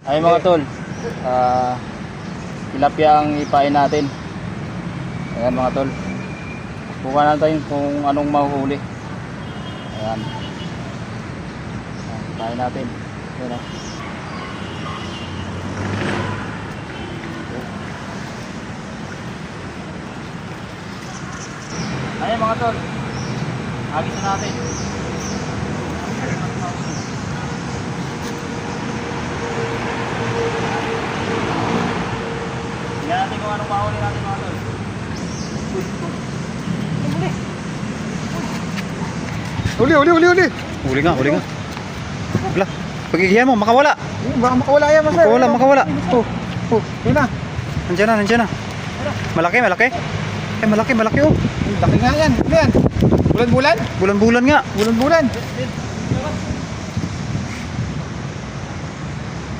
Ay mga tol, tilapia ang ipain natin. Ayan mga tol. Bukan natin kung anong mahuhuli. Ayan. Ipain natin. Ayan o. Ayan mga tol. Agis na natin. Tingnan natin kung anong mahuli natin mga tol. Uli. Huli nga. Wala. Pagigihan mo, makawala. Baka makawala yan, master. Makawala. Yun na. Nandiyan na. Malaki. Ay, malaki oh. Laki nga yan. Ano yan? Bulan-bulan? Bulan-bulan nga. Bulan-bulan.